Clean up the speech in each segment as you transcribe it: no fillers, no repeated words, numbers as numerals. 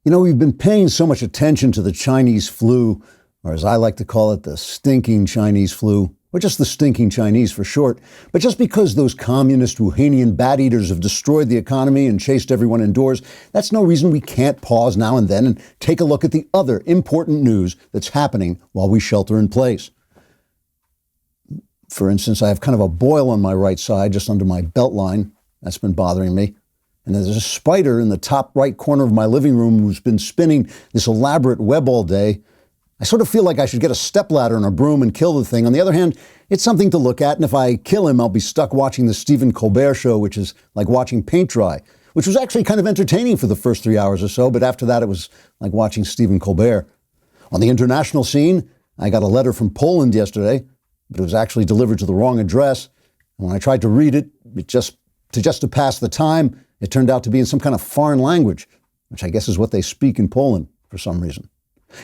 You know, we've been paying so much attention to the Chinese flu, or as I like to call it, the stinking Chinese flu, or just the stinking Chinese for short. But just because those communist Wuhanian bat eaters have destroyed the economy and chased everyone indoors, that's no reason we can't pause now and then and take a look at the other important news that's happening while we shelter in place. For instance, I have kind of a boil on my right side, just under my belt line. That's been bothering me. And there's a spider in the top right corner of my living room who's been spinning this elaborate web all day. I sort of feel like I should get a stepladder and a broom and kill the thing. On the other hand, it's something to look at, and if I kill him, I'll be stuck watching the Stephen Colbert show, which is like watching paint dry, which was actually kind of entertaining for the first 3 hours or so, but after that it was like watching Stephen Colbert. On the international scene, I got a letter from Poland yesterday, but it was actually delivered to the wrong address. And when I tried to read it, just to pass the time, it turned out to be in some kind of foreign language, which I guess is what they speak in Poland for some reason.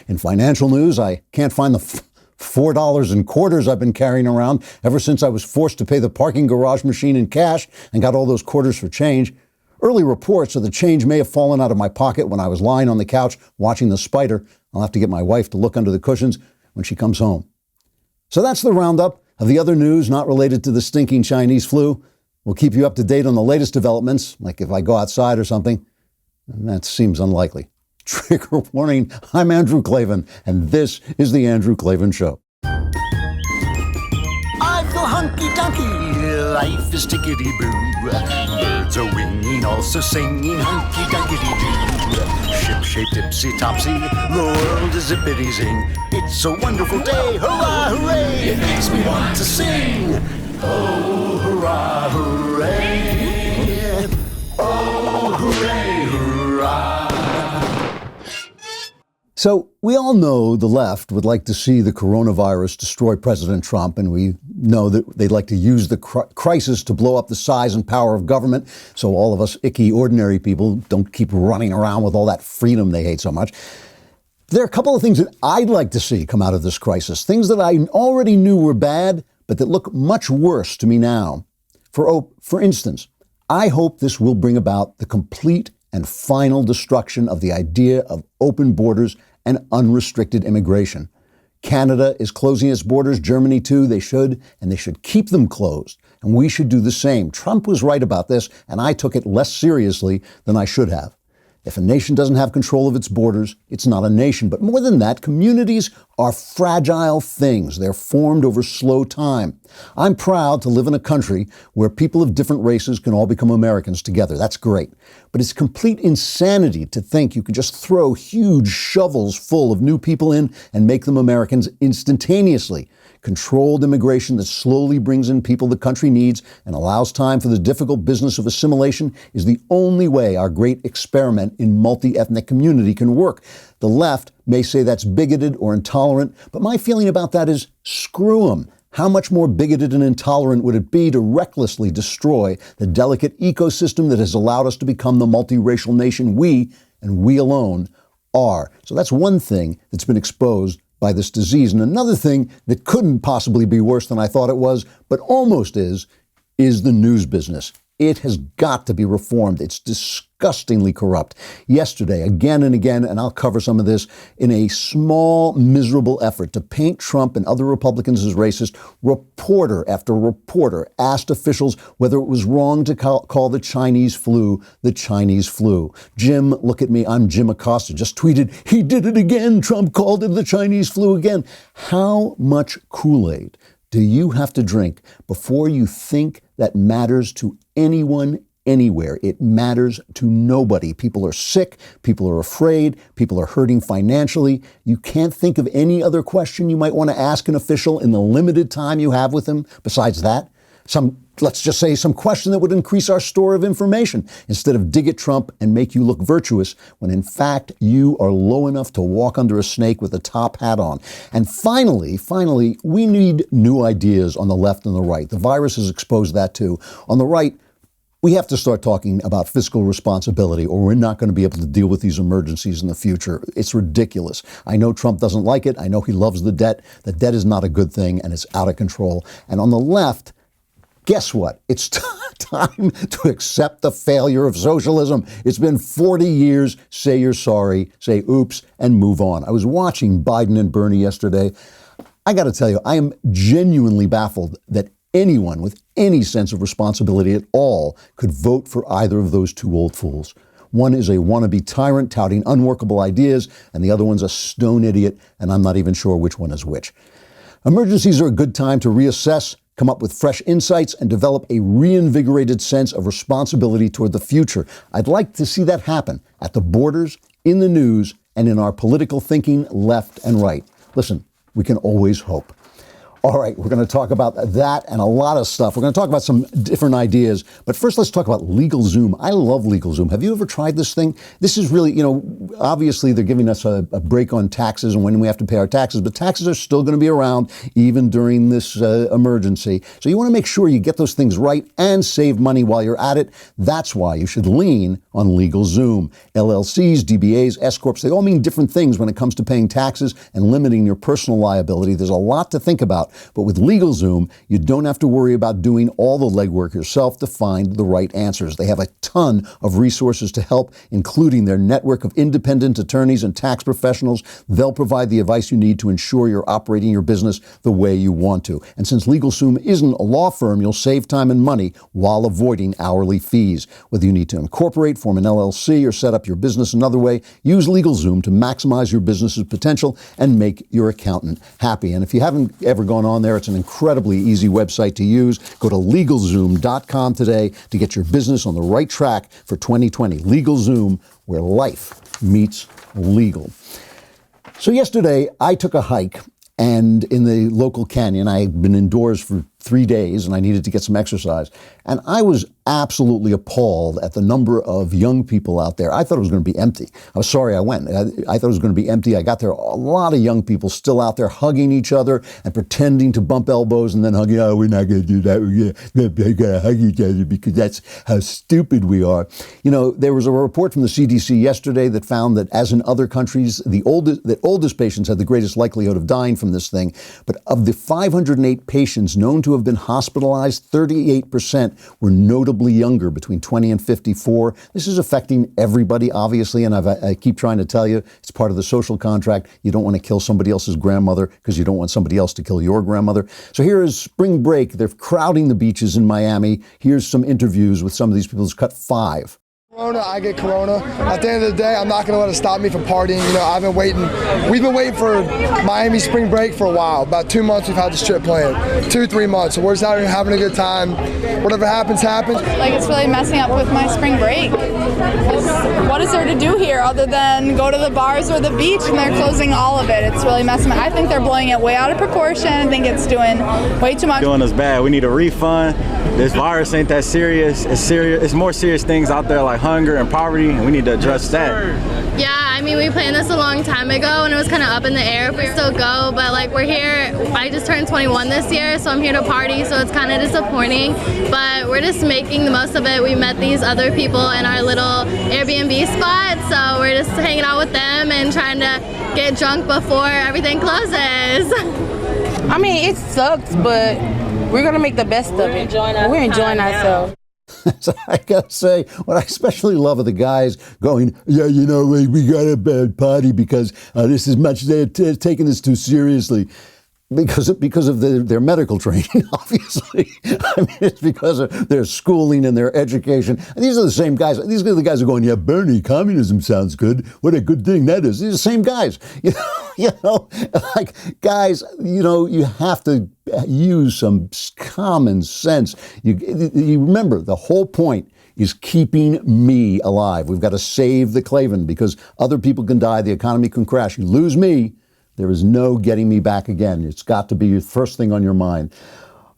In financial news, I can't find the $4 in quarters I've been carrying around ever since I was forced to pay the parking garage machine in cash and got all those quarters for change. Early reports of the change may have fallen out of my pocket when I was lying on the couch watching the spider. I'll have to get my wife to look under the cushions when she comes home. So that's the roundup of the other news not related to the stinking Chinese flu. We'll keep you up to date on the latest developments, like if I go outside or something. And that seems unlikely. Trigger warning, I'm Andrew Klavan, and this is The Andrew Klavan Show. I feel hunky-dunky, life is tickety-boo. Birds are winging, also singing hunky-dunky-doo. Ship-shaped, ipsy-topsy, the world is zippity-zing. It's a wonderful day, hurrah, hooray! It makes me want to sing. Oh, hurrah, hooray! Oh, hooray, hurrah! So we all know the left would like to see the coronavirus destroy President Trump, and we know that they'd like to use the crisis to blow up the size and power of government so all of us icky, ordinary people don't keep running around with all that freedom they hate so much. There are a couple of things that I'd like to see come out of this crisis, things that I already knew were bad, but that look much worse to me now. For instance, I hope this will bring about the complete and final destruction of the idea of open borders and unrestricted immigration. Canada is closing its borders, Germany too. They should keep them closed. And we should do the same. Trump was right about this, and I took it less seriously than I should have. If a nation doesn't have control of its borders, it's not a nation. But more than that, communities are fragile things. They're formed over slow time. I'm proud to live in a country where people of different races can all become Americans together. That's great. But it's complete insanity to think you can just throw huge shovels full of new people in and make them Americans instantaneously. Controlled immigration that slowly brings in people the country needs and allows time for the difficult business of assimilation is the only way our great experiment in multi-ethnic community can work. The left may say that's bigoted or intolerant, but my feeling about that is screw them. How much more bigoted and intolerant would it be to recklessly destroy the delicate ecosystem that has allowed us to become the multiracial nation we, and we alone, are? So that's one thing that's been exposed by this disease. And another thing that couldn't possibly be worse than I thought it was, but almost is the news business. It has got to be reformed. It's disgustingly corrupt. Yesterday, again and again, and I'll cover some of this, in a small, miserable effort to paint Trump and other Republicans as racist, reporter after reporter asked officials whether it was wrong to call the Chinese flu the Chinese flu. Jim, look at me, I'm Jim Acosta, just tweeted, he did it again. Trump called it the Chinese flu again. How much Kool-Aid do you have to drink before you think that matters to anyone, anywhere? It matters to nobody. People are sick. People are afraid. People are hurting financially. You can't think of any other question you might want to ask an official in the limited time you have with him besides that. Let's just say some question that would increase our store of information instead of dig at Trump and make you look virtuous when in fact you are low enough to walk under a snake with a top hat on. And finally, we need new ideas on the left and the right. The virus has exposed that too. On the right, we have to start talking about fiscal responsibility or we're not going to be able to deal with these emergencies in the future. It's ridiculous. I know Trump doesn't like it. I know he loves the debt. The debt is not a good thing and it's out of control. And on the left, guess what? It's time to accept the failure of socialism. It's been 40 years. Say you're sorry, say oops, and move on. I was watching Biden and Bernie yesterday. I got to tell you, I am genuinely baffled that anyone with any sense of responsibility at all could vote for either of those two old fools. One is a wannabe tyrant touting unworkable ideas, and the other one's a stone idiot, and I'm not even sure which one is which. Emergencies are a good time to reassess, come up with fresh insights, and develop a reinvigorated sense of responsibility toward the future. I'd like to see that happen at the borders, in the news, and in our political thinking left and right. Listen, we can always hope. All right, we're going to talk about that and a lot of stuff. We're going to talk about some different ideas. But first, let's talk about LegalZoom. I love LegalZoom. Have you ever tried this thing? This is really, obviously they're giving us a break on taxes and when we have to pay our taxes. But taxes are still going to be around even during this emergency. So you want to make sure you get those things right and save money while you're at it. That's why you should lean on LegalZoom. LLCs, DBAs, S-Corps, they all mean different things when it comes to paying taxes and limiting your personal liability. There's a lot to think about. But with LegalZoom, you don't have to worry about doing all the legwork yourself to find the right answers. They have a ton of resources to help, including their network of independent attorneys and tax professionals. They'll provide the advice you need to ensure you're operating your business the way you want to. And since LegalZoom isn't a law firm, you'll save time and money while avoiding hourly fees. Whether you need to incorporate, form an LLC, or set up your business another way, use LegalZoom to maximize your business's potential and make your accountant happy. And if you haven't ever gone on there, it's an incredibly easy website to use. Go to LegalZoom.com today to get your business on the right track for 2020. LegalZoom, where life meets legal. So yesterday, I took a hike, and in the local canyon, I had been indoors for 3 days, and I needed to get some exercise. And I was absolutely appalled at the number of young people out there. I thought it was going to be empty. I was sorry I went. I thought it was going to be empty. I got there, a lot of young people still out there hugging each other and pretending to bump elbows and then hugging. Oh, we're not going to do that. We're going to hug each other because that's how stupid we are. There was a report from the CDC yesterday that found that, as in other countries, the oldest patients had the greatest likelihood of dying from this thing. But of the 508 patients known to have been hospitalized, 38% were notably younger, between 20 and 54. This is affecting everybody, obviously, and I keep trying to tell you, it's part of the social contract. You don't want to kill somebody else's grandmother because you don't want somebody else to kill your grandmother. So here is spring break. They're crowding the beaches in Miami. Here's some interviews with some of these people. Let's cut 5. Corona, I get corona. At the end of the day, I'm not going to let it stop me from partying. We've been waiting for Miami spring break for a while. About 2 months we've had this trip planned. 2-3 months. So we're just out here having a good time. Whatever happens, happens. It's really messing up with my spring break. What is there to do here other than go to the bars or the beach, and they're closing all of it? It's really messing up. I think they're blowing it way out of proportion. I think it's doing way too much. Doing us bad. We need a refund. This virus ain't that serious. It's serious. It's more serious things out there like hunger and poverty, and we need to address that. Yeah, we planned this a long time ago, and it was kind of up in the air if we still go, but we're here. I just turned 21 this year, so I'm here to party, so it's kind of disappointing, but we're just making the most of it. We met these other people in our little Airbnb spot, so we're just hanging out with them and trying to get drunk before everything closes. It sucks, but we're gonna make the best of it. We're enjoying ourselves. So I gotta say, what I especially love are the guys going, we got a bad party because this is much, they're taking this too seriously. Because of their medical training, obviously. It's because of their schooling and their education. And these are the same guys. These are the guys who are going, yeah, Bernie, communism sounds good. What a good thing that is. These are the same guys. Guys, you have to use some common sense. You remember, the whole point is keeping me alive. We've got to save the Klavan because other people can die. The economy can crash. You lose me, there is no getting me back again. It's got to be the first thing on your mind.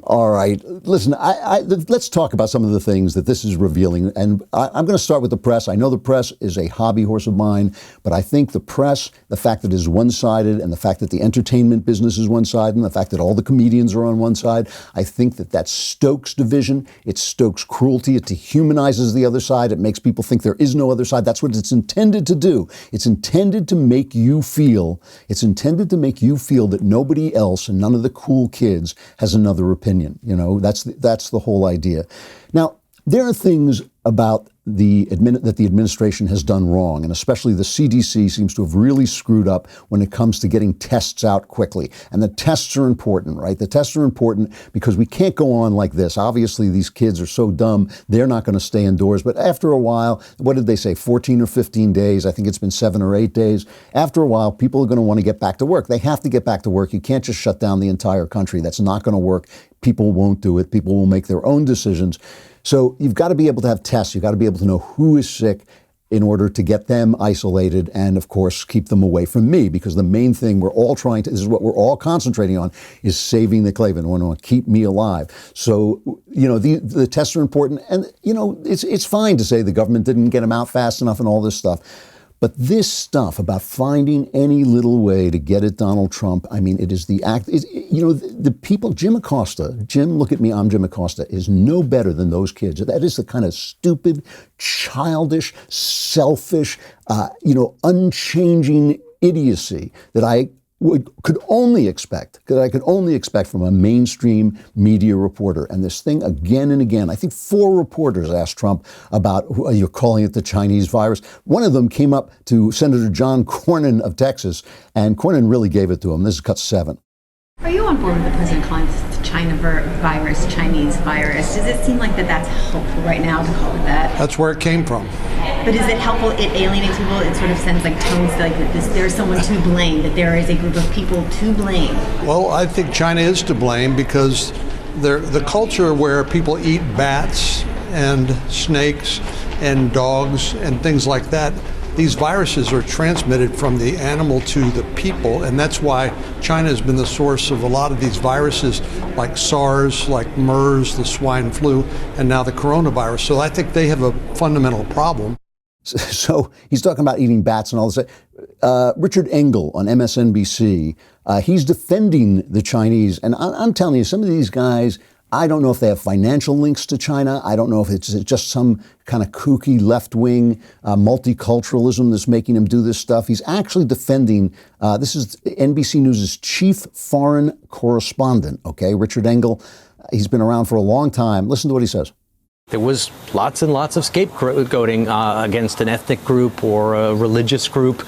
All right. Listen, let's talk about some of the things that this is revealing. And I'm going to start with the press. I know the press is a hobby horse of mine, but I think the press, the fact that it is one-sided and the fact that the entertainment business is one-sided and the fact that all the comedians are on one side, I think that stokes division. It stokes cruelty. It dehumanizes the other side. It makes people think there is no other side. That's what it's intended to do. It's intended to make you feel that nobody else and none of the cool kids has another opinion. That's the whole idea. Now, There are things about that the administration has done wrong, and especially the CDC seems to have really screwed up when it comes to getting tests out quickly. And the tests are important, right? The tests are important because we can't go on like this. Obviously, these kids are so dumb, they're not going to stay indoors. But after a while, what did they say, 14 or 15 days? I think it's been 7 or 8 days. After a while, people are going to want to get back to work. They have to get back to work. You can't just shut down the entire country. That's not going to work. People won't do it. People will make their own decisions. So you've got to be able to have tests. You've got to be able to know who is sick in order to get them isolated and, of course, keep them away from me, because the main thing we're all trying to, this is what we're all concentrating on, is saving the Klavan. We want to keep me alive. So, the tests are important. And, it's fine to say the government didn't get them out fast enough and all this stuff. But this stuff about finding any little way to get at Donald Trump, I mean, it is the act. The people, Jim Acosta, look at me, I'm Jim Acosta, is no better than those kids. That is the kind of stupid, childish, selfish, unchanging idiocy that I could only expect from a mainstream media reporter. And this thing again and again, I think 4 reporters asked Trump about, you're calling it the Chinese virus. One of them came up to Senator John Cornyn of Texas, and Cornyn really gave it to him. This is cut 7. Are you on board with the president calling this the China virus, Chinese virus? Does it seem like that's helpful right now to call it that? That's where it came from. But is it helpful? It alienates people. It sort of sends tones like there's someone to blame, that there is a group of people to blame. Well, I think China is to blame because the culture where people eat bats and snakes and dogs and things like that, these viruses are transmitted from the animal to the people, and that's why China has been the source of a lot of these viruses like SARS, like MERS, the swine flu, and now the coronavirus. So I think they have a fundamental problem. So he's talking about eating bats and all this. Richard Engel on MSNBC, he's defending the Chinese. And I'm telling you, some of these guys, I don't know if they have financial links to China. I don't know if it's just some kind of kooky left-wing multiculturalism that's making him do this stuff. He's actually defending, this is NBC News' chief foreign correspondent, okay, Richard Engel. He's been around for a long time. Listen to what he says. There was lots and lots of scapegoating against an ethnic group or a religious group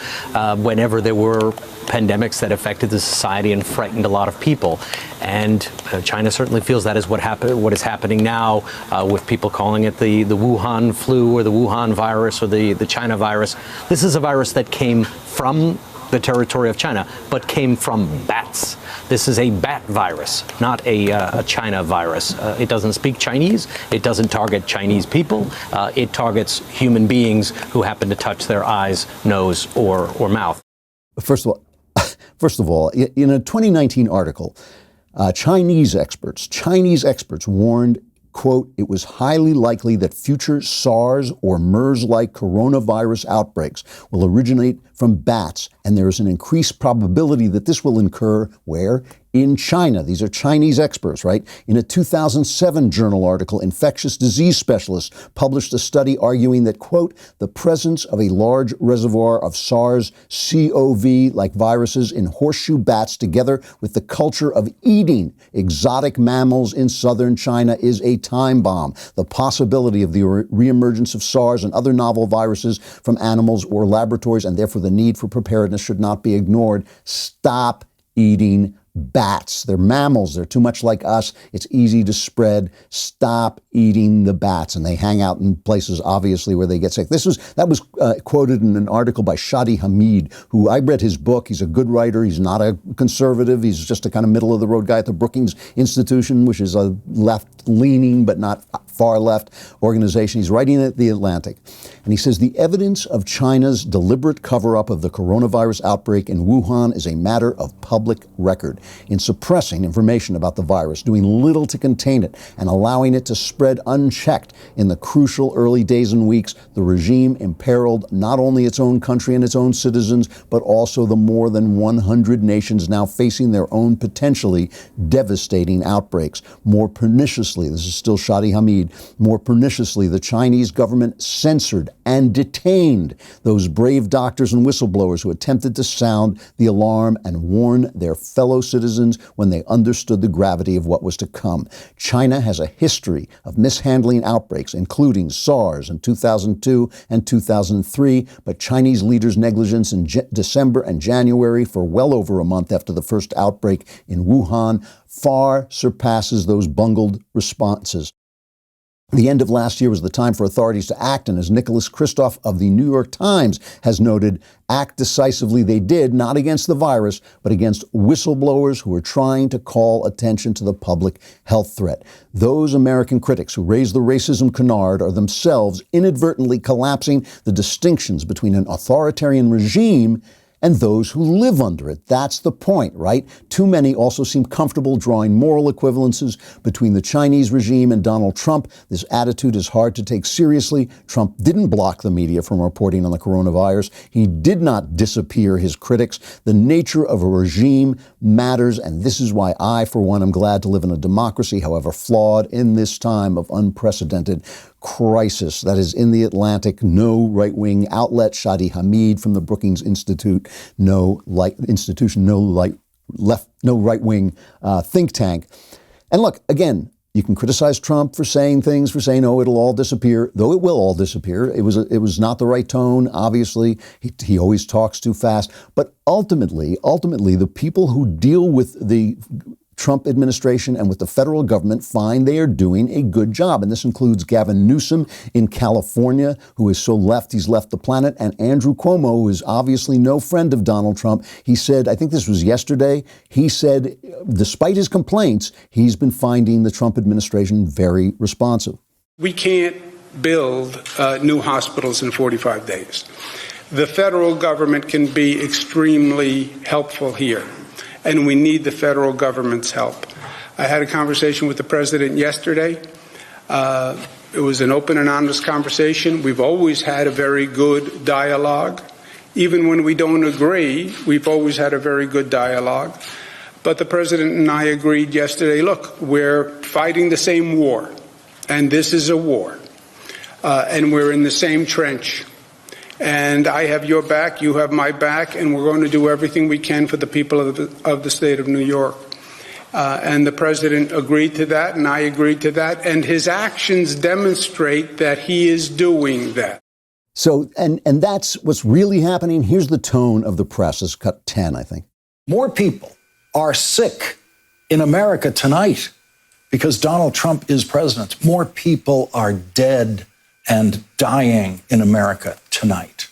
whenever there were pandemics that affected the society and frightened a lot of people. And China certainly feels that is what is happening now with people calling it the Wuhan flu or the Wuhan virus or the China virus. This is a virus that came from the territory of China, but came from bats. This is a bat virus, not a China virus. It doesn't speak Chinese. It doesn't target Chinese people. It targets human beings who happen to touch their eyes, nose, or mouth. First of all, in a 2019 article, Chinese experts warned, quote, it was highly likely that future SARS or MERS-like coronavirus outbreaks will originate from bats, and there is an increased probability that this will occur where? In China. These are Chinese experts, right? In a 2007 journal article, infectious disease specialists published a study arguing that, quote, the presence of a large reservoir of SARS-CoV-like viruses in horseshoe bats together with the culture of eating exotic mammals in southern China is a time bomb. The possibility of the reemergence of SARS and other novel viruses from animals or laboratories, and therefore the need for preparedness, should not be ignored. Stop eating bats. They're mammals. They're too much like us. It's easy to spread. Stop eating the bats. And they hang out in places, obviously, where they get sick. That was quoted in an article by Shadi Hamid, who I read his book. He's a good writer. He's not a conservative. He's just a kind of middle-of-the-road guy at the Brookings Institution, which is a left-leaning but not far-left organization. He's writing at The Atlantic. And he says, the evidence of China's deliberate cover-up of the coronavirus outbreak in Wuhan is a matter of public record. In suppressing information about the virus, doing little to contain it, and allowing it to spread unchecked in the crucial early days and weeks, the regime imperiled not only its own country and its own citizens, but also the more than 100 nations now facing their own potentially devastating outbreaks. More perniciously, this is still Shadi Hamid, more perniciously, the Chinese government censored and detained those brave doctors and whistleblowers who attempted to sound the alarm and warn their fellow citizens when they understood the gravity of what was to come. China has a history of mishandling outbreaks, including SARS in 2002 and 2003, but Chinese leaders' negligence in December and January, for well over a month after the first outbreak in Wuhan, far surpasses those bungled responses. The end of last year was the time for authorities to act, and as Nicholas Kristof of the New York Times has noted, act decisively they did, not against the virus, but against whistleblowers who were trying to call attention to the public health threat. Those American critics who raise the racism canard are themselves inadvertently collapsing the distinctions between an authoritarian regime and those who live under it. That's the point, right? Too many also seem comfortable drawing moral equivalences between the Chinese regime and Donald Trump. This attitude is hard to take seriously. Trump didn't block the media from reporting on the coronavirus. He did not disappear his critics. The nature of a regime matters, and this is why I, for one, am glad to live in a democracy, however flawed, in this time of unprecedented crisis. That is in the Atlantic. No right-wing outlet. Shadi Hamid from the Brookings Institute. No right-wing think tank. And look, again, you can criticize Trump for saying things, for saying, oh, it'll all disappear, though it will all disappear. It was not the right tone, obviously. He always talks too fast. But ultimately, the people who deal with the Trump administration and with the federal government find they are doing a good job. And this includes Gavin Newsom in California, who is so left he's left the planet, and Andrew Cuomo, who is obviously no friend of Donald Trump. He said, I think this was yesterday, he said, despite his complaints, he's been finding the Trump administration very responsive. We can't build new hospitals in 45 days. The federal government can be extremely helpful here, and we need the federal government's help. I had a conversation with the president yesterday. It was an open and honest conversation. We've always had a very good dialogue. Even when we don't agree, we've always had a very good dialogue. But the president and I agreed yesterday, look, we're fighting the same war, and this is a war, and we're in the same trench. And I have your back, you have my back, and we're going to do everything we can for the people of the state of New York. And the president agreed to that, and I agreed to that, and his actions demonstrate that he is doing that. So, and that's what's really happening. Here's the tone of the press. It's cut 10, I think. More people are sick in America tonight because Donald Trump is president. More people are dead and dying in America tonight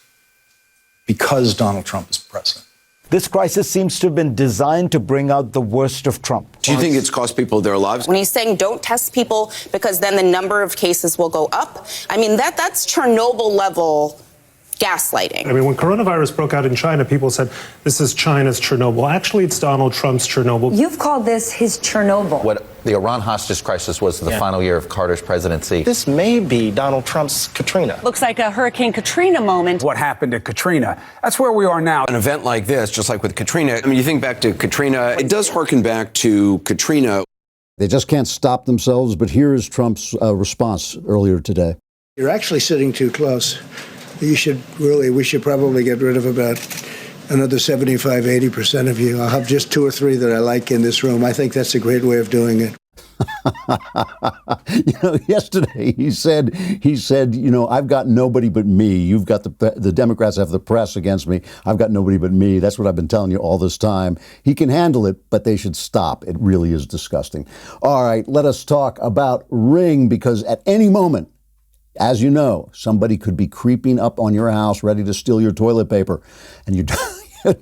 because Donald Trump is president. This crisis seems to have been designed to bring out the worst of Trump. Do you think it's cost people their lives? When he's saying don't test people because then the number of cases will go up, I mean, that's Chernobyl level gaslighting. I mean, when coronavirus broke out in China, people said, this is China's Chernobyl. Actually, it's Donald Trump's Chernobyl. You've called this his Chernobyl. What the Iran hostage crisis was the final year of Carter's presidency. This may be Donald Trump's Katrina. Looks like a Hurricane Katrina moment. What happened to Katrina? That's where we are now. An event like this, just like with Katrina, I mean, you think back to Katrina, it does harken back to Katrina. They just can't stop themselves, but here is Trump's response earlier today. You're actually sitting too close. We should probably get rid of about another 75, 80% of you. I'll have just 2 or 3 that I like in this room. I think that's a great way of doing it. Yesterday he said, I've got nobody but me. You've got the Democrats have the press against me. I've got nobody but me. That's what I've been telling you all this time. He can handle it, but they should stop. It really is disgusting. All right, let us talk about Ring, because at any moment, as you know, somebody could be creeping up on your house ready to steal your toilet paper, and you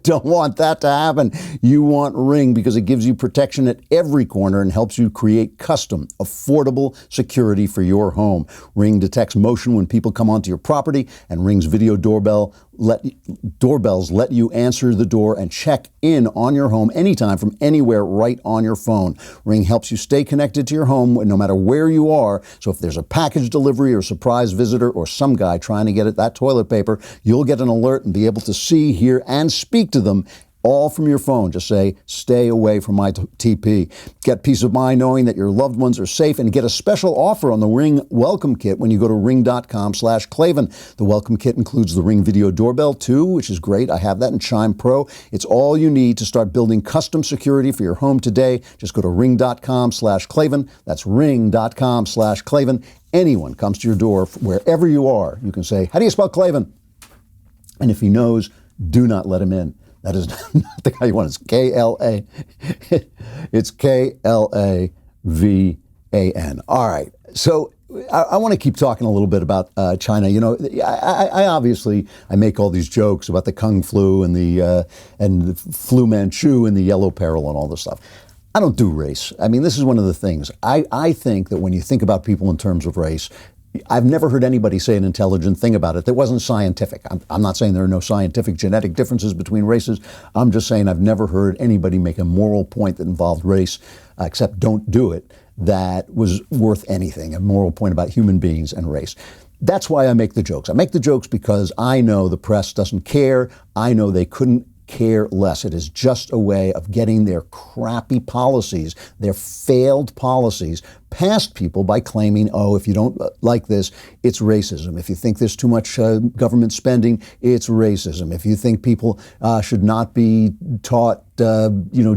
don't want that to happen. You want Ring because it gives you protection at every corner and helps you create custom, affordable security for your home. Ring detects motion when people come onto your property, and Ring's video doorbells let you answer the door and check in on your home anytime from anywhere right on your phone. Ring helps you stay connected to your home no matter where you are. So if there's a package delivery or surprise visitor or some guy trying to get at that toilet paper, you'll get an alert and be able to see, hear, and speak to them all from your phone. Just say, stay away from my TP. Get peace of mind knowing that your loved ones are safe, and get a special offer on the Ring Welcome Kit when you go to ring.com/Klavan. The Welcome Kit includes the Ring Video Doorbell too, which is great. I have that in Chime Pro. It's all you need to start building custom security for your home today. Just go to ring.com/Klavan. That's ring.com/Klavan. Anyone comes to your door, wherever you are, you can say, how do you spell Klavan? And if he knows, do not let him in. That is not the guy you want. It's K-L-A. It's K-L-A-V-A-N. All right. So I want to keep talking a little bit about China. You know, I obviously make all these jokes about the Kung Flu and the Flu Manchu and the Yellow Peril and all this stuff. I don't do race. I mean, this is one of the things. I think that when you think about people in terms of race, I've never heard anybody say an intelligent thing about it that wasn't scientific. I'm not saying there are no scientific genetic differences between races. I'm just saying I've never heard anybody make a moral point that involved race, except don't do it, that was worth anything, a moral point about human beings and race. That's why I make the jokes. I make the jokes because I know the press doesn't care. I know they couldn't care less. It is just a way of getting their crappy policies, their failed policies, past people by claiming, oh, if you don't like this, it's racism. If you think there's too much government spending, it's racism. If you think people should not be taught,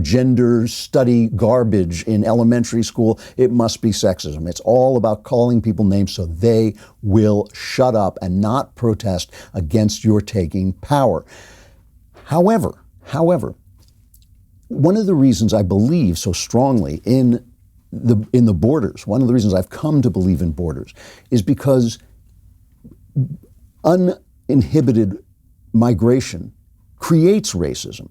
gender study garbage in elementary school, it must be sexism. It's all about calling people names so they will shut up and not protest against your taking power. However, one of the reasons I believe so strongly in the borders, one of the reasons I've come to believe in borders, is because uninhibited migration creates racism.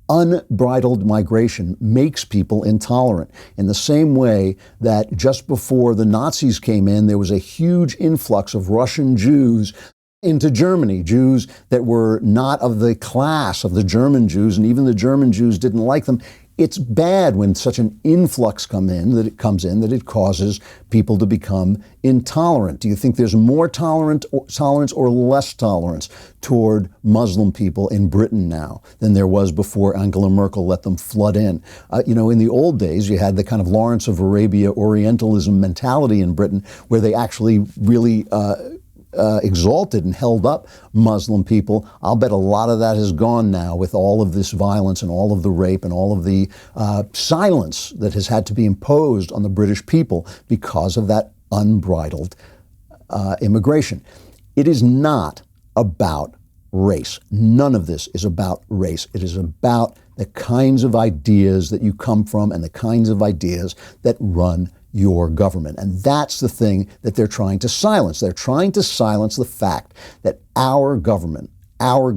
Unbridled migration makes people intolerant. In the same way that just before the Nazis came in, there was a huge influx of Russian Jews into Germany, Jews that were not of the class of the German Jews, and even the German Jews didn't like them. It's bad when such an influx comes in that it causes people to become intolerant. Do you think there's more tolerance or less tolerance toward Muslim people in Britain now than there was before Angela Merkel let them flood in? In the old days, you had the kind of Lawrence of Arabia Orientalism mentality in Britain, where they actually really exalted and held up Muslim people. I'll bet a lot of that has gone now with all of this violence and all of the rape and all of the silence that has had to be imposed on the British people because of that unbridled immigration. It is not about race. None of this is about race. It is about the kinds of ideas that you come from and the kinds of ideas that run your government. And that's the thing that they're trying to silence. They're trying to silence the fact that our government, our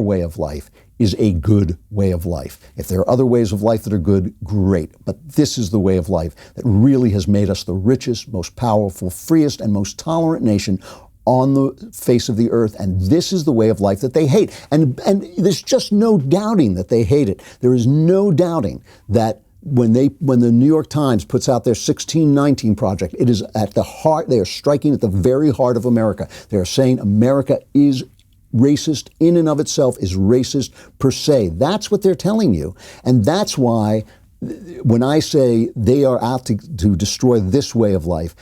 way of life is a good way of life. If there are other ways of life that are good, great. But this is the way of life that really has made us the richest, most powerful, freest, and most tolerant nation on the face of the earth, and this is the way of life that they hate. And there's just no doubting that they hate it. There is no doubting that when the New York Times puts out their 1619 project, it is at the heart, they are striking at the very heart of America. They are saying America is racist in and of itself, is racist per se. That's what they're telling you. And that's why when I say they are out to destroy this way of life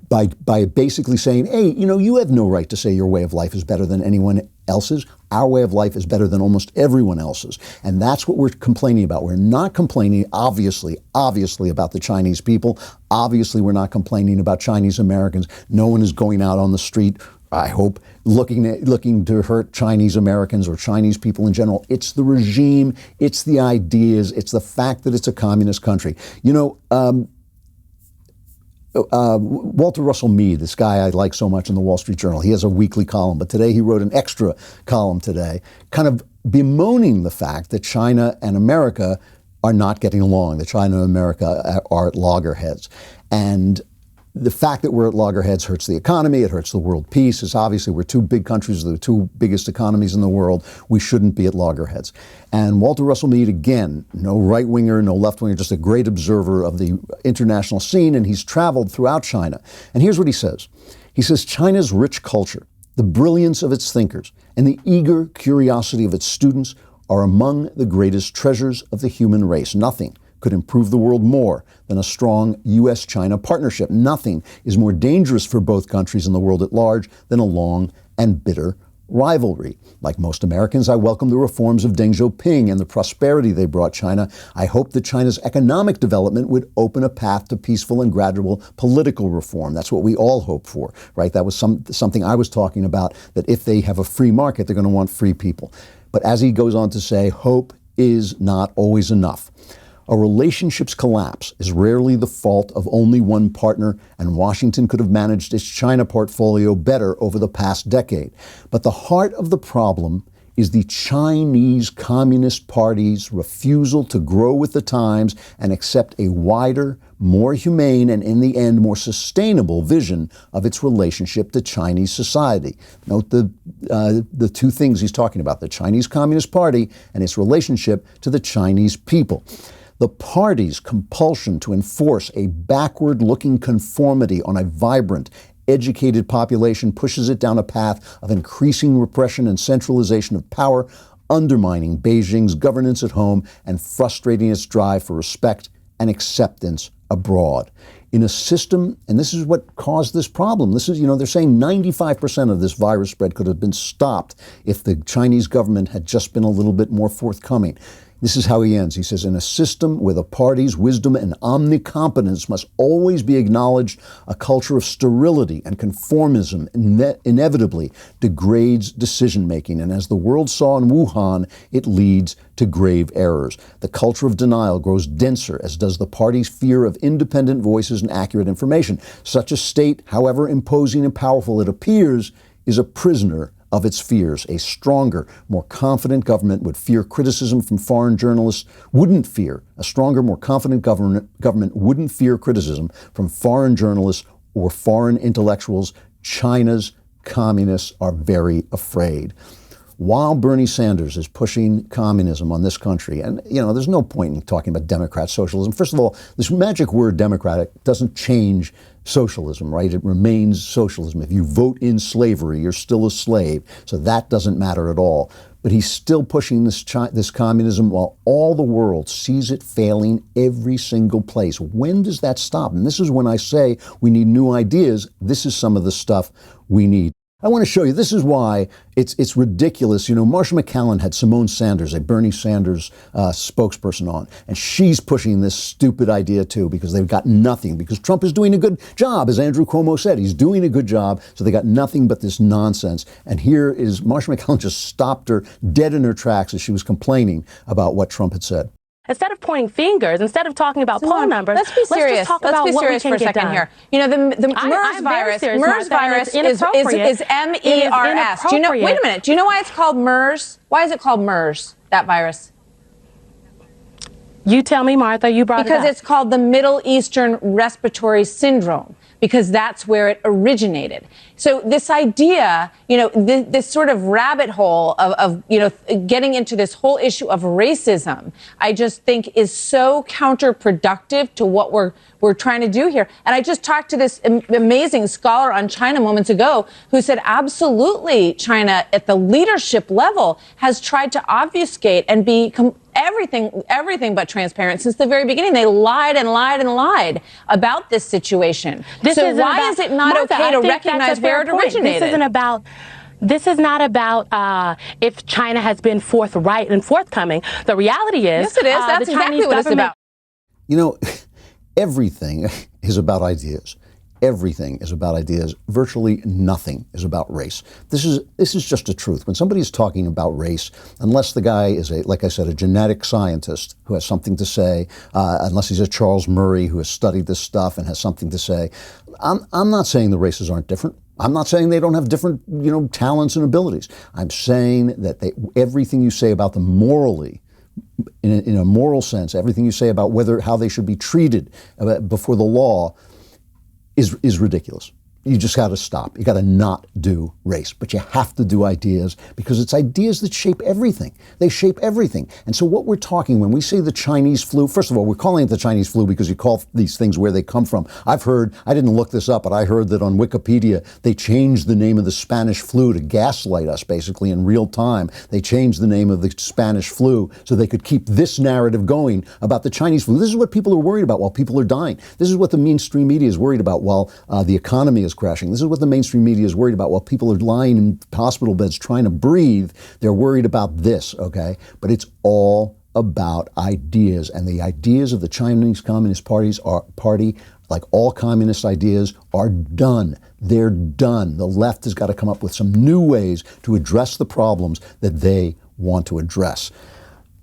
by basically saying, hey, you have no right to say your way of life is better than anyone else's. Our way of life is better than almost everyone else's. And that's what we're complaining about. We're not complaining, obviously, about the Chinese people. Obviously, we're not complaining about Chinese Americans. No one is going out on the street, I hope, looking to hurt Chinese Americans or Chinese people in general. It's the regime, it's the ideas, it's the fact that it's a communist country. Walter Russell Mead, this guy I like so much in the Wall Street Journal, he has a weekly column, but today he wrote an extra column today, kind of bemoaning the fact that China and America are not getting along, that China and America are at loggerheads. And the fact that we're at loggerheads hurts the economy, it hurts the world peace. It's obviously we're two big countries, the two biggest economies in the world. We shouldn't be at loggerheads. And Walter Russell Mead, again, no right-winger, no left-winger, just a great observer of the international scene, and he's traveled throughout China. And here's what he says. He says, China's rich culture, the brilliance of its thinkers, and the eager curiosity of its students are among the greatest treasures of the human race. Nothing could improve the world more than a strong U.S.-China partnership. Nothing is more dangerous for both countries and the world at large than a long and bitter rivalry. Like most Americans, I welcome the reforms of Deng Xiaoping and the prosperity they brought China. I hope that China's economic development would open a path to peaceful and gradual political reform. That's what we all hope for, right? That was something I was talking about, that if they have a free market, they're going to want free people. But as he goes on to say, hope is not always enough. A relationship's collapse is rarely the fault of only one partner, and Washington could have managed its China portfolio better over the past decade. But the heart of the problem is the Chinese Communist Party's refusal to grow with the times and accept a wider, more humane, and in the end, more sustainable vision of its relationship to Chinese society. Note the two things he's talking about, the Chinese Communist Party and its relationship to the Chinese people. The party's compulsion to enforce a backward-looking conformity on a vibrant, educated population pushes it down a path of increasing repression and centralization of power, undermining Beijing's governance at home and frustrating its drive for respect and acceptance abroad. In a system, and this is what caused this problem, this is, they're saying 95% of this virus spread could have been stopped if the Chinese government had just been a little bit more forthcoming. This is how he ends. He says, in a system where the party's wisdom and omnicompetence must always be acknowledged, a culture of sterility and conformism inevitably degrades decision-making. And as the world saw in Wuhan, it leads to grave errors. The culture of denial grows denser, as does the party's fear of independent voices and accurate information. Such a state, however imposing and powerful it appears, is a prisoner of its fears. A stronger, more confident government would fear criticism from foreign journalists, a stronger, more confident government wouldn't fear criticism from foreign journalists or foreign intellectuals. China's communists are very afraid. While Bernie Sanders is pushing communism on this country, and there's no point in talking about Democrat socialism. First of all, this magic word democratic doesn't change socialism, right? It remains socialism. If you vote in slavery, you're still a slave. So that doesn't matter at all. But he's still pushing this communism while all the world sees it failing every single place. When does that stop? And this is when I say we need new ideas. This is some of the stuff we need. I want to show you, this is why it's ridiculous. Marsha McCallum had Simone Sanders, a Bernie Sanders spokesperson on, and she's pushing this stupid idea too because they've got nothing, because Trump is doing a good job, as Andrew Cuomo said. He's doing a good job, so they got nothing but this nonsense. And here is Marsha McCallum just stopped her dead in her tracks as she was complaining about what Trump had said. Instead of pointing fingers, instead of talking about poll numbers, let's be serious. Let's just talk about what we can for a get second done. here. The MERS virus. MERS virus is MERS. Do you know? Wait a minute. Do you know why it's called MERS? Why is it called MERS? That virus. You tell me, Martha. You brought it up. Because it's called the Middle Eastern Respiratory Syndrome, because that's where it originated. So this idea, this sort of rabbit hole of getting into this whole issue of racism, I just think is so counterproductive to what we're trying to do here. And I just talked to this amazing scholar on China moments ago who said absolutely China at the leadership level has tried to obfuscate and be everything but transparent since the very beginning. They lied and lied and lied about this situation. So why is it not okay to recognize where it originated? This is not about if China has been forthright and forthcoming. The reality is, yes, it is. That's exactly what it's about. Everything is about ideas. Everything is about ideas. Virtually nothing is about race. This is just the truth. When somebody is talking about race, unless the guy is like I said, a genetic scientist who has something to say, unless he's a Charles Murray who has studied this stuff and has something to say, I'm not saying the races aren't different. I'm not saying they don't have different, talents and abilities. I'm saying that everything you say about them morally, in a moral sense, everything you say about how they should be treated before the law is ridiculous. you just got to stop. You got to not do race, but you have to do ideas because it's ideas that shape everything. They shape everything. And so what we're talking when we say the Chinese flu, first of all, we're calling it the Chinese flu because you call these things where they come from. I've heard, I didn't look this up, but I heard that on Wikipedia, they changed the name of the Spanish flu to gaslight us basically in real time. They changed the name of the Spanish flu so they could keep this narrative going about the Chinese flu. This is what people are worried about while people are dying. This is what the mainstream media is worried about while the economy is crashing. This is what the mainstream media is worried about while people are lying in hospital beds trying to breathe. They're worried about this, okay? But it's all about ideas, and the ideas of the Chinese Communist Party, like all communist ideas, are done. They're done. The left has got to come up with some new ways to address the problems that they want to address.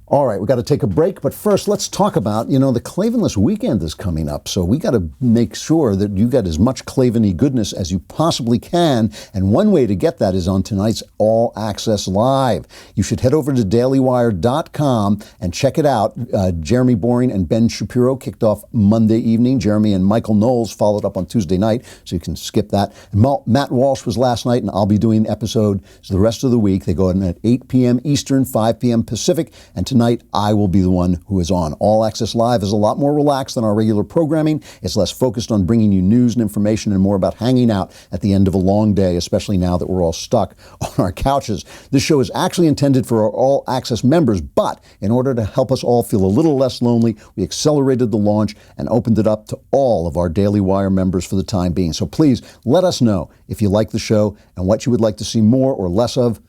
All right, we've got to take a break, but first let's talk about, the Klavanless weekend is coming up, so we got to make sure that you get as much Klavan-y goodness as you possibly can, and one way to get that is on tonight's All Access Live. You should head over to dailywire.com and check it out. Jeremy Boring and Ben Shapiro kicked off Monday evening. Jeremy and Michael Knowles followed up on Tuesday night, so you can skip that. And Matt Walsh was last night, and I'll be doing the episode the rest of the week. They go in at 8 p.m. Eastern, 5 p.m. Pacific, and tonight I will be the one who is on. All Access Live is a lot more relaxed than our regular programming. It's less focused on bringing you news and information and more about hanging out at the end of a long day, especially now that we're all stuck on our couches. This show is actually intended for our All Access members, but in order to help us all feel a little less lonely, we accelerated the launch and opened it up to all of our Daily Wire members for the time being. So please let us know if you like the show and what you would like to see more or less of.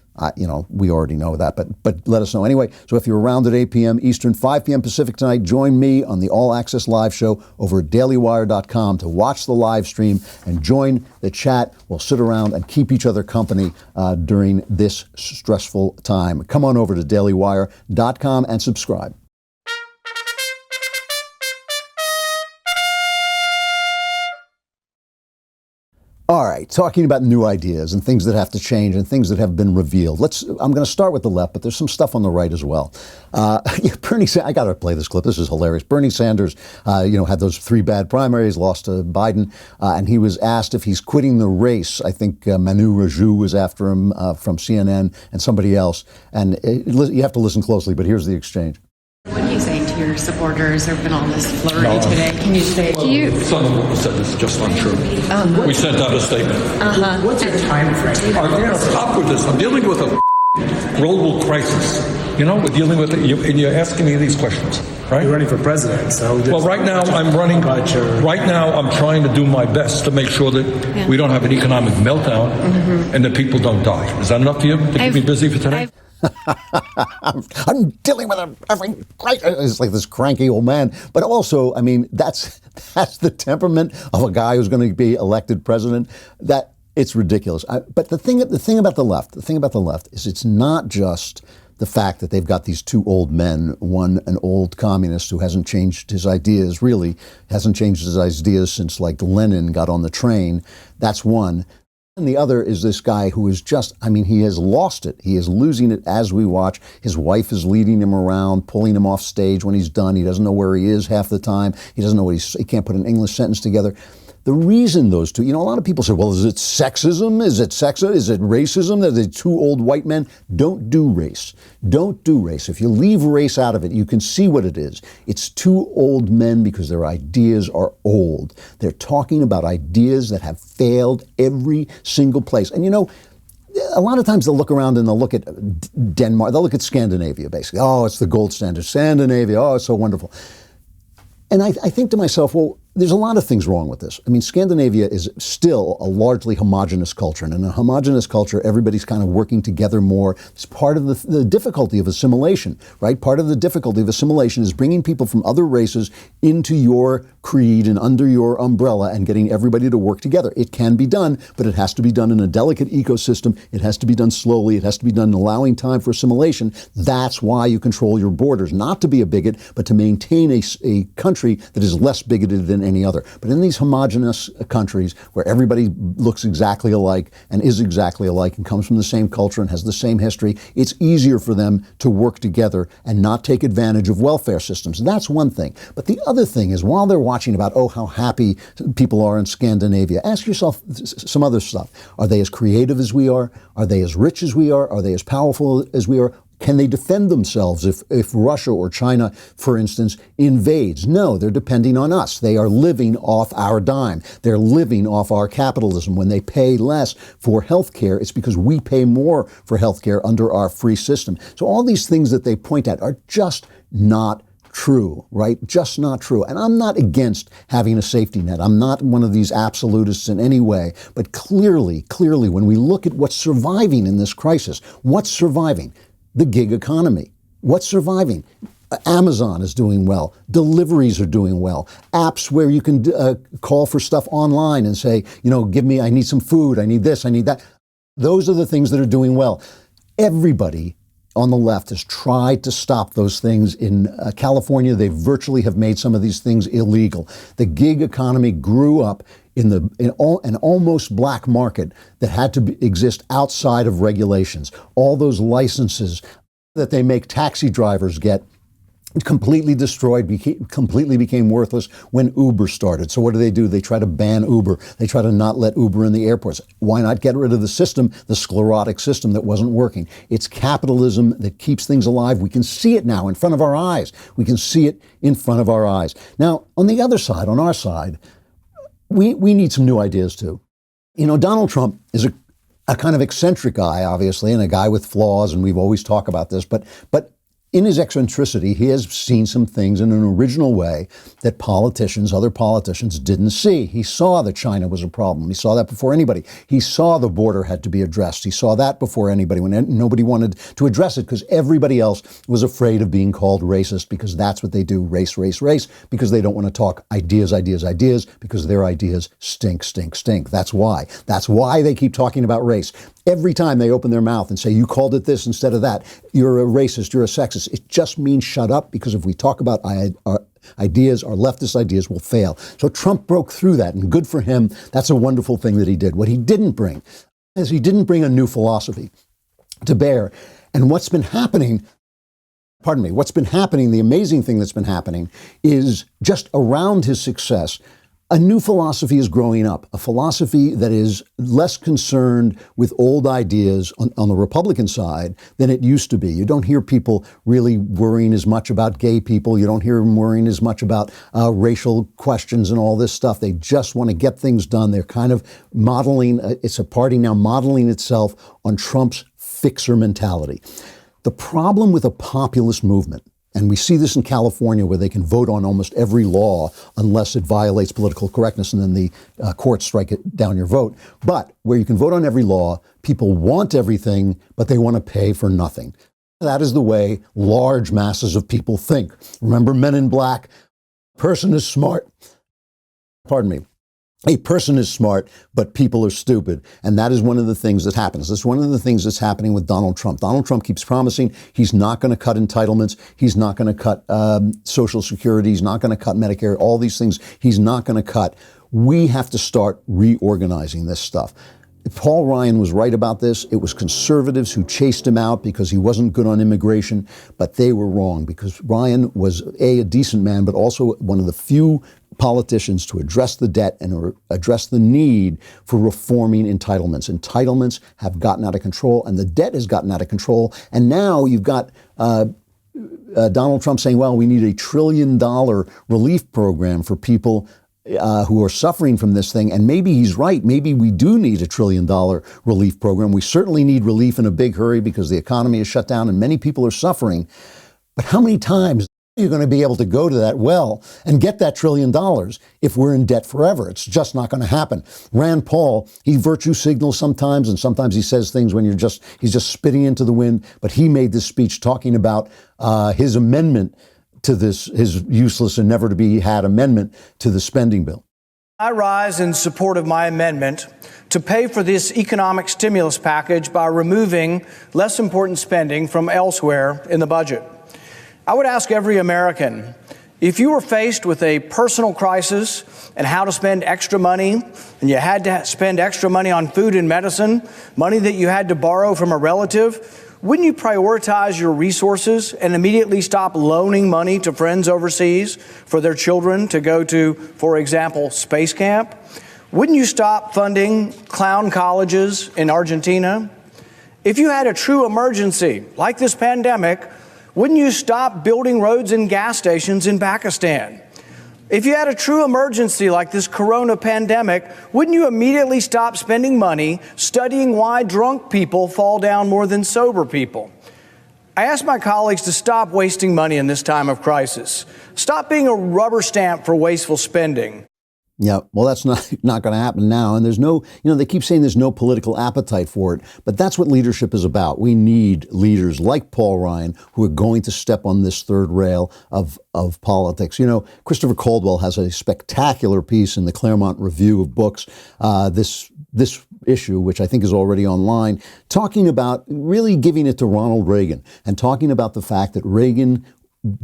We already know that, but let us know anyway. So if you're around at 8 p.m. Eastern, 5 p.m. Pacific tonight, join me on the All Access Live show over at dailywire.com to watch the live stream and join the chat. We'll sit around and keep each other company during this stressful time. Come on over to dailywire.com and subscribe. All right, talking about new ideas and things that have to change and things that have been revealed. I'm going to start with the left, but there's some stuff on the right as well. Bernie Sanders, I got to play this clip. This is hilarious. Bernie Sanders, had those 3 bad primaries, lost to Biden, and he was asked if he's quitting the race. I think Manu Raju was after him from CNN and somebody else. And you have to listen closely, but here's the exchange. What are you saying to your supporters? There have been all this flurry today. Can you say to you? Some of what was said is just untrue. We sent out a statement. What's your time frame? I'm going to stop with this. I'm dealing with a global crisis. We're dealing with it, and you're asking me these questions, right? You're running for president, so... Well, right now I'm running... Right now I'm trying to do my best to make sure that we don't have an economic meltdown and that people don't die. Is that enough for you to keep me busy for today? I'm dealing with it's like this cranky old man. But also, that's the temperament of a guy who's going to be elected president. That it's ridiculous. But the thing about the left is it's not just the fact that they've got these 2 old men, one an old communist who hasn't changed his ideas since like Lenin got on the train. That's one. And the other is this guy who is just, he has lost it. He is losing it as we watch. His wife is leading him around, pulling him off stage when he's done. He doesn't know where he is half the time. He doesn't know he can't put an English sentence together. The reason those two, a lot of people say, well, is it sexism? Is it racism that the 2 old white men? Don't do race. Don't do race. If you leave race out of it, you can see what it is. It's 2 old men because their ideas are old. They're talking about ideas that have failed every single place. And a lot of times they'll look around and they'll look at Denmark. They'll look at Scandinavia, basically. Oh, it's the gold standard. Scandinavia. Oh, it's so wonderful. And I think to myself, well, there's a lot of things wrong with this. Scandinavia is still a largely homogenous culture. And in a homogenous culture, everybody's kind of working together more. It's part of the difficulty of assimilation, right? Part of the difficulty of assimilation is bringing people from other races into your creed and under your umbrella and getting everybody to work together. It can be done, but it has to be done in a delicate ecosystem. It has to be done slowly. It has to be done allowing time for assimilation. That's why you control your borders, not to be a bigot, but to maintain a country that is less bigoted than than any other. But in these homogenous countries where everybody looks exactly alike and is exactly alike and comes from the same culture and has the same history, it's easier for them to work together and not take advantage of welfare systems. That's one thing. But the other thing is, while they're watching about, oh, how happy people are in Scandinavia, ask yourself some other stuff. Are they as creative as we are? Are they as rich as we are? Are they as powerful as we are? Can they defend themselves if Russia or China, for instance, invades? No, they're depending on us. They are living off our dime. They're living off our capitalism. When they pay less for health care, it's because we pay more for health care under our free system. So all these things that they point at are just not true, right? Just not true. And I'm not against having a safety net. I'm not one of these absolutists in any way. But clearly, when we look at what's surviving in this crisis, what's surviving? The gig economy. What's surviving? Amazon is doing well. Deliveries are doing well. Apps where you can call for stuff online and say, I need some food, I need this, I need that. Those are the things that are doing well. Everybody on the left has tried to stop those things. In California, they virtually have made some of these things illegal. The gig economy grew up in an almost black market that had to exist outside of regulations. All those licenses that they make taxi drivers get completely destroyed, completely became worthless when Uber started. So what do? They try to ban Uber. They try to not let Uber in the airports. Why not get rid of the system, the sclerotic system that wasn't working? It's capitalism that keeps things alive. We can see it now in front of our eyes. We can see it in front of our eyes. Now, on the other side, on our side, we need some new ideas too. Donald Trump is a kind of eccentric guy, obviously, and a guy with flaws, and we've always talked about this, but in his eccentricity, he has seen some things in an original way that other politicians didn't see. He saw that China was a problem. He saw that before anybody. He saw the border had to be addressed. He saw that before anybody, when nobody wanted to address it because everybody else was afraid of being called racist, because that's what they do, race, because they don't want to talk ideas, because their ideas stink. That's why. That's why they keep talking about race. Every time they open their mouth and say, you called it this instead of that, you're a racist, you're a sexist, it just means shut up, because if we talk about our ideas, our leftist ideas will fail. So Trump broke through that, and good for him. That's a wonderful thing that he did. What he didn't bring is he didn't bring a new philosophy to bear. And what's been happening, the amazing thing that's been happening is just around his success, a new philosophy is growing up, a philosophy that is less concerned with old ideas on the Republican side than it used to be. You don't hear people really worrying as much about gay people. You don't hear them worrying as much about racial questions and all this stuff. They just want to get things done. They're kind of modeling, it's a party now modeling itself on Trump's fixer mentality. The problem with a populist movement, and we see this in California, where they can vote on almost every law unless it violates political correctness, and then the courts strike it down your vote. But where you can vote on every law, people want everything, but they want to pay for nothing. That is the way large masses of people think. Remember Men in Black? A person is smart, but people are stupid. And that is one of the things that happens. That's one of the things that's happening with Donald Trump. Donald Trump keeps promising he's not going to cut entitlements. He's not going to cut Social Security. He's not going to cut Medicare. All these things he's not going to cut. We have to start reorganizing this stuff. Paul Ryan was right about this. It was conservatives who chased him out because he wasn't good on immigration, but they were wrong, because Ryan was a decent man, but also one of the few politicians to address the debt and address the need for reforming entitlements. Entitlements have gotten out of control, and the debt has gotten out of control. And now you've got Donald Trump saying, well, we need $1 trillion relief program for people who are suffering from this thing. And maybe he's right. Maybe we do need $1 trillion relief program. We certainly need relief in a big hurry because the economy is shut down and many people are suffering. But how many times are you going to be able to go to that well and get that $1 trillion if we're in debt forever? It's just not going to happen. Rand Paul, he virtue signals sometimes, and sometimes he says things when he's just spitting into the wind. But he made this speech talking about his amendment to this, his useless and never to be had amendment to the spending bill. I rise in support of my amendment to pay for this economic stimulus package by removing less important spending from elsewhere in the budget. I would ask every American, If you were faced with a personal crisis and how to spend extra money, and you had to spend extra money on food and medicine, money that you had to borrow from a relative, wouldn't you prioritize your resources and immediately stop loaning money to friends overseas for their children to go to, for example, space camp? Wouldn't you stop funding clown colleges in Argentina? If you had a true emergency like this pandemic, wouldn't you stop building roads and gas stations in Pakistan? If you had a true emergency like this corona pandemic, wouldn't you immediately stop spending money studying why drunk people fall down more than sober people? I ask my colleagues to stop wasting money in this time of crisis. Stop being a rubber stamp for wasteful spending. Yeah, well, that's not going to happen now. And there's no, they keep saying there's no political appetite for it, but that's what leadership is about. We need leaders like Paul Ryan who are going to step on this third rail of politics. Christopher Caldwell has a spectacular piece in the Claremont Review of Books, this issue, which I think is already online, talking about really giving it to Ronald Reagan and talking about the fact that Reagan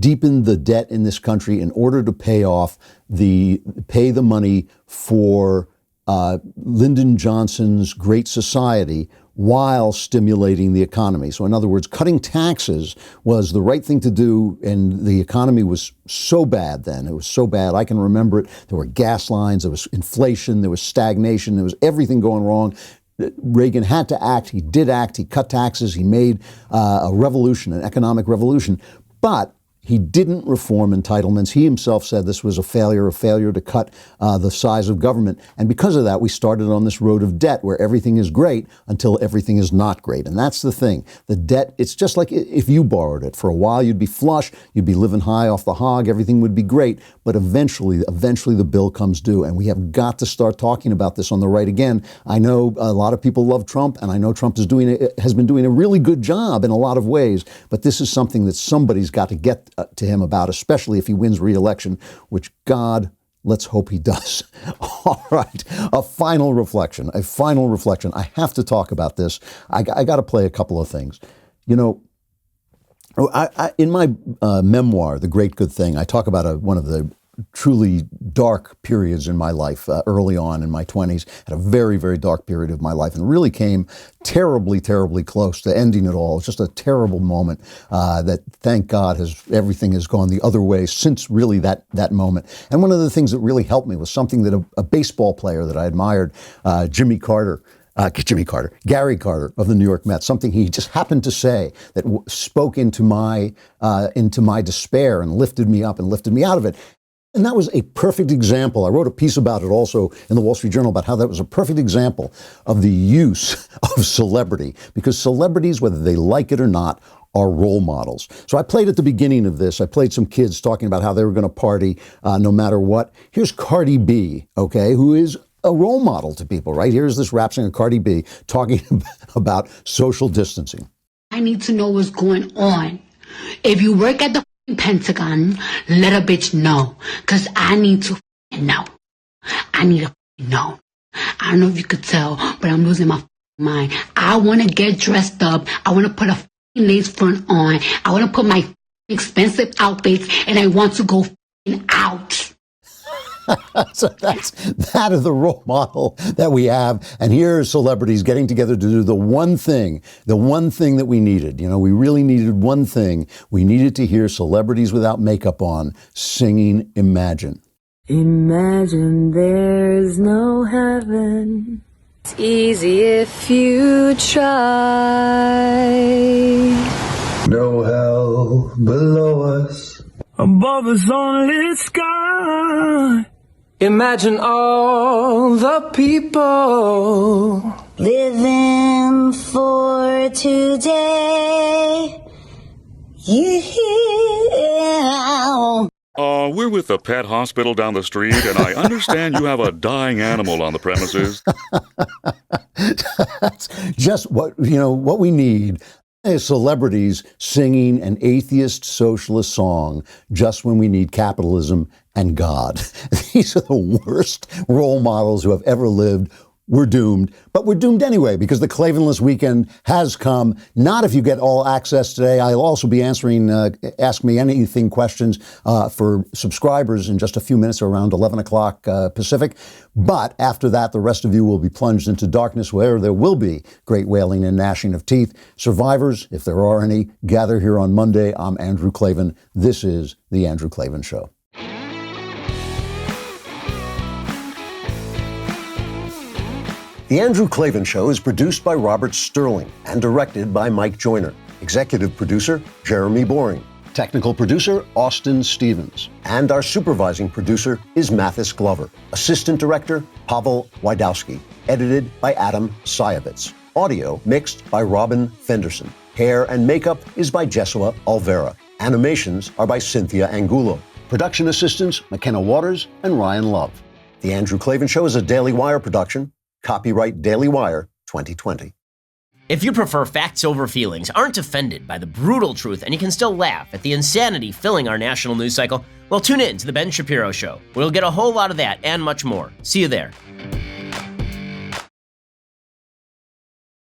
deepened the debt in this country in order to pay the money for Lyndon Johnson's Great Society while stimulating the economy. So in other words, cutting taxes was the right thing to do, and the economy was so bad then. It was so bad. I can remember it. There were gas lines, there was inflation, there was stagnation, there was everything going wrong. Reagan had to act. He did act. He cut taxes. He made a revolution, an economic revolution. But he didn't reform entitlements. He himself said this was a failure to cut the size of government. And because of that, we started on this road of debt where everything is great until everything is not great. And that's the thing. The debt, it's just like if you borrowed it. For a while, you'd be flush. You'd be living high off the hog. Everything would be great. But eventually the bill comes due. And we have got to start talking about this on the right again. I know a lot of people love Trump, and I know Trump has been doing a really good job in a lot of ways. But this is something that somebody's got to get to him about, especially if he wins re-election, which God, let's hope he does. All right, a final reflection. I have to talk about this. I got to play a couple of things. In my memoir, The Great Good Thing, I talk about one of the truly dark periods in my life early on in my 20s, had a very, very dark period of my life, and really came terribly, terribly close to ending it all. It's just a terrible moment that, thank God, everything has gone the other way since really that moment. And one of the things that really helped me was something that a baseball player that I admired, Gary Carter of the New York Mets, something he just happened to say that spoke into my despair and lifted me up and lifted me out of it. And that was a perfect example. I wrote a piece about it also in the Wall Street Journal about how that was a perfect example of the use of celebrity, because celebrities, whether they like it or not, are role models. So I played at the beginning of this, I played some kids talking about how they were going to party no matter what. Here's Cardi B, okay, who is a role model to people, right? Here's this rap singer Cardi B talking about social distancing. I need to know what's going on. If you work at the Pentagon, let a bitch know, because I need to know. I need to know. I don't know if you could tell, but I'm losing my mind. I want to get dressed up. I want to put a lace front on. I want to put my expensive outfits, and I want to go out. So that is the role model that we have. And here are celebrities getting together to do the one thing that we needed. We really needed one thing. We needed to hear celebrities without makeup on singing Imagine. Imagine there's no heaven. It's easy if you try. No hell below us. Above us only sky. Imagine all the people living for today. Yeah. We're with the pet hospital down the street, and I understand you have a dying animal on the premises. That's just what we need. Celebrities singing an atheist socialist song just when we need capitalism and God. These are the worst role models who have ever lived. we're doomed. But we're doomed anyway because the Klavanless weekend has come. Not if you get all access today. I'll also be answering Ask Me Anything questions for subscribers in just a few minutes, around 11 o'clock Pacific. But after that, the rest of you will be plunged into darkness where there will be great wailing and gnashing of teeth. Survivors, if there are any, gather here on Monday. I'm Andrew Klavan. This is The Andrew Klavan Show. The Andrew Klavan Show is produced by Robert Sterling and directed by Mike Joyner. Executive producer, Jeremy Boring. Technical producer, Austin Stevens. And our supervising producer is Mathis Glover. Assistant director, Pavel Wydowski. Edited by Adam Sayevitz. Audio mixed by Robin Fenderson. Hair and makeup is by Jesua Alvera. Animations are by Cynthia Angulo. Production assistants, McKenna Waters and Ryan Love. The Andrew Klavan Show is a Daily Wire production. Copyright Daily Wire 2020. If you prefer facts over feelings, aren't offended by the brutal truth, and you can still laugh at the insanity filling our national news cycle, well, tune in to The Ben Shapiro Show. We'll get a whole lot of that and much more. See you there.